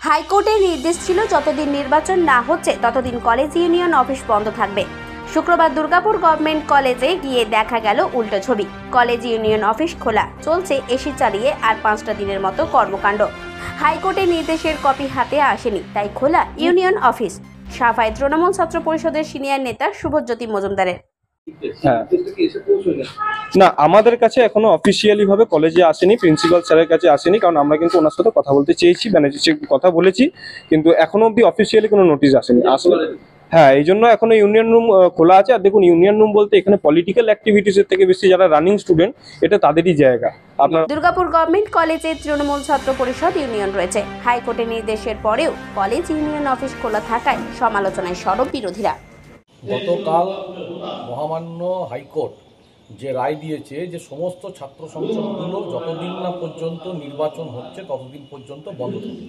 হাইকোর্টের নির্দেশ ছিল যতদিন নির্বাচন না হচ্ছে ততদিন কলেজ ইউনিয়ন অফিস বন্ধ থাকবে। শুক্রবার দুর্গাপুর গভর্নমেন্ট কলেজে গিয়ে দেখা গেল উল্টো ছবি। কলেজ ইউনিয়ন অফিস খোলা, চলছে এসি চালিয়ে আর 5টা দিনের মতো কর্মকাণ্ড। হাইকোর্টের নির্দেশের কপি হাতে আসেনি, তাই খোলা ইউনিয়ন অফিস। সাফাই তৃণমূল ছাত্র পরিষদের সিনিয়র নেতা শুভজ্যোতি মজুমদারের। না, আমাদের কাছে এখনো অফিসিয়ালি ভাবে কলেজে আসেনি, প্রিন্সিপাল স্যারের কাছে আসেনি, কারণ আমরা কিন্তু ওনার সাথে কথা বলতে চেয়েছি, ম্যানেজারের সাথে কথা বলেছি, কিন্তু এখনো অবধি অফিসিয়ালি কোনো নোটিশ আসেনি। আসলে হ্যাঁ, এই জন্য এখনো ইউনিয়ন রুম খোলা আছে। আর দেখুন, ইউনিয়ন রুম বলতে এখানে পলিটিক্যাল অ্যাক্টিভিটিসের থেকে বেশি যারা রানিং স্টুডেন্ট, এটা তাদেরই জায়গা। আপনার দুর্গাপুর গভর্নমেন্ট কলেজে তৃণমূল ছাত্র পরিষদ ইউনিয়ন রয়েছে। হাইকোর্টের নির্দেশের পরেও কলেজ ইউনিয়ন অফিস খোলা থাকায় সমালোচনায় সরব বিরোধীরা। গতকাল মহামান্য হাইকোর্ট যে রায় দিয়েছে যে সমস্ত ছাত্র সংসদগুলো যতদিন না পর্যন্ত নির্বাচন হচ্ছে ততদিন পর্যন্ত বন্ধ থাকবে,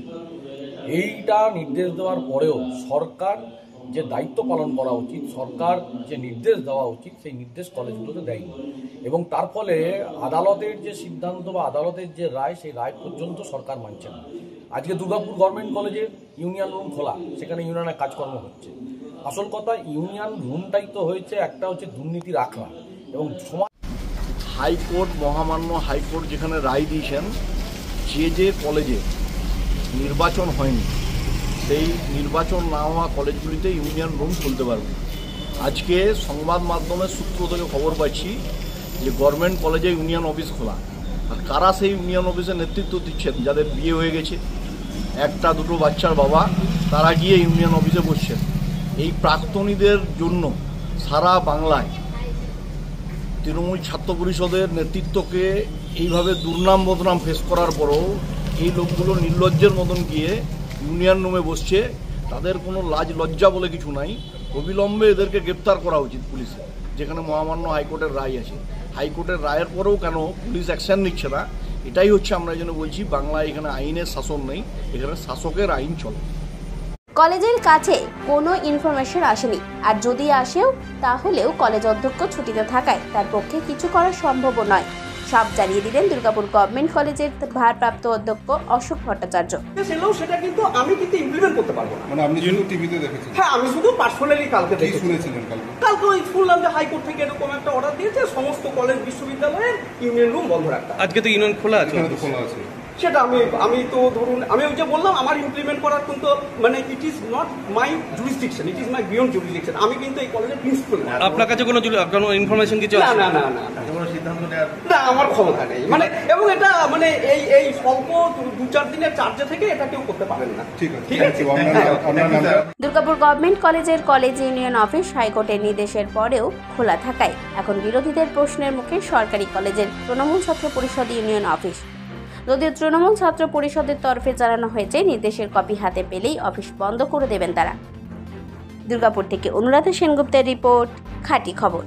এইটা নির্দেশ দেওয়ার পরেও সরকার যে দায়িত্ব পালন করা উচিত, সরকার যে নির্দেশ দেওয়া উচিত, সেই নির্দেশ কলেজগুলোতে দেয়নি। এবং তার ফলে আদালতের যে সিদ্ধান্ত বা আদালতের যে রায়, সেই রায় পর্যন্ত সরকার মানছে না। আজকে দুর্গাপুর গভর্নমেন্ট কলেজের ইউনিয়ন রুম খোলা, সেখানে ইউনিয়নের কাজকর্ম হচ্ছে। আসল কথা, ইউনিয়ন রুমটাই তো হয়েছে একটা হচ্ছে দুর্নীতির আখড়া। এবং হাইকোর্ট, মহামান্য হাইকোর্ট যেখানে রায় দিয়েছেন যে কলেজে নির্বাচন হয়নি, সেই নির্বাচন না হওয়া কলেজগুলিতে ইউনিয়ন রুম খুলতে পারবে। আজকে সংবাদ মাধ্যমের সূত্র থেকে খবর পাচ্ছি যে গভর্নমেন্ট কলেজে ইউনিয়ন অফিস খোলা। আর কারা সেই ইউনিয়ন অফিসে নেতৃত্ব দিচ্ছেন? যাদের বিয়ে হয়ে গেছে, একটা দুটো বাচ্চার বাবা, তারা গিয়ে ইউনিয়ন অফিসে বসছেন। এই প্রাক্তনীদের জন্য সারা বাংলায় তৃণমূল ছাত্র পরিষদের নেতৃত্বকে এইভাবে দুর্নাম বদনাম ফেস করার পরও এই লোকগুলো নির্লজ্জের মতন গিয়ে ইউনিয়ন রুমে বসছে। তাদের কোনো লাজ লজ্জা বলে কিছু নাই। অবিলম্বে এদেরকে গ্রেপ্তার করা উচিত পুলিশে, যেখানে মহামান্য হাইকোর্টের রায় আছে। হাইকোর্টের রায়ের পরেও কেন পুলিশ অ্যাকশন নিচ্ছে না? এটাই হচ্ছে আমরা যেন বলছি, বাংলায় এখানে আইনের শাসন নেই, এখানে শাসকের আইন চলে। কলেজের কাছে কোনো ইনফরমেশন আসেনি, আর যদি আসেও তাহলেও কলেজ অধ্যক্ষ ছুটিতে থাকায় তার পক্ষে কিছু করা সম্ভব নয়, সব জানিয়ে দিলেন দুর্গাপুর গভর্নমেন্ট কলেজের ভারপ্রাপ্ত অধ্যক্ষ অশোক ভট্টাচার্য। সেটা কিন্তু আমি ইমপ্লিমেন্ট করতে পারবো না। মানে আপনি টিভিতে দেখেছেন? হ্যাঁ, আমি শুধু পার্সোনালি কালকে শুনেছিলেন। কালকে ওই শুনলাম যে হাইকোর্ট থেকে এরকম একটা অর্ডার দিয়েছে সমস্ত কলেজ বিশ্ববিদ্যালয়ের ইউনিয়ন রুম বন্ধ রাখতে। আজকে তো ইউনিয়ন খোলা আছে। সেটা আমি তো ধরুন, আমি ওই যে বললাম, আমার ইমপ্লিমেন্ট করার কিন্তু মানে it is not my jurisdiction, it is my beyond jurisdiction. আমি কিন্তু এই কলেজের প্রিন্সিপাল না। আপনার কাছে কোনো ইনফরমেশন কিছু আছে? না, কোনো সিদ্ধান্ত নেওয়ার না আমার ক্ষমতা নেই। মানে এবং এটা মানে এই স্বল্প 2-4 দিনের চার্জে থেকে এটা কেউ করতে পারেন না। ঠিক আছে। দুর্গাপুর গভর্নমেন্ট কলেজের কলেজ ইউনিয়ন অফিস হাইকোর্টের নির্দেশের পরেও খোলা থাকায় এখন বিরোধীদের প্রশ্নের মুখে সরকারি কলেজের তৃণমূল ছাত্র পরিষদ ইউনিয়ন অফিস। যদিও তৃণমূল ছাত্র পরিষদের তরফে জানানো হয়েছে নির্দেশের কপি হাতে পেলেই অফিস বন্ধ করে দেবেন তারা। দুর্গাপুর থেকে অনুরাধা সেনগুপ্তের রিপোর্ট, খাঁটি খবর।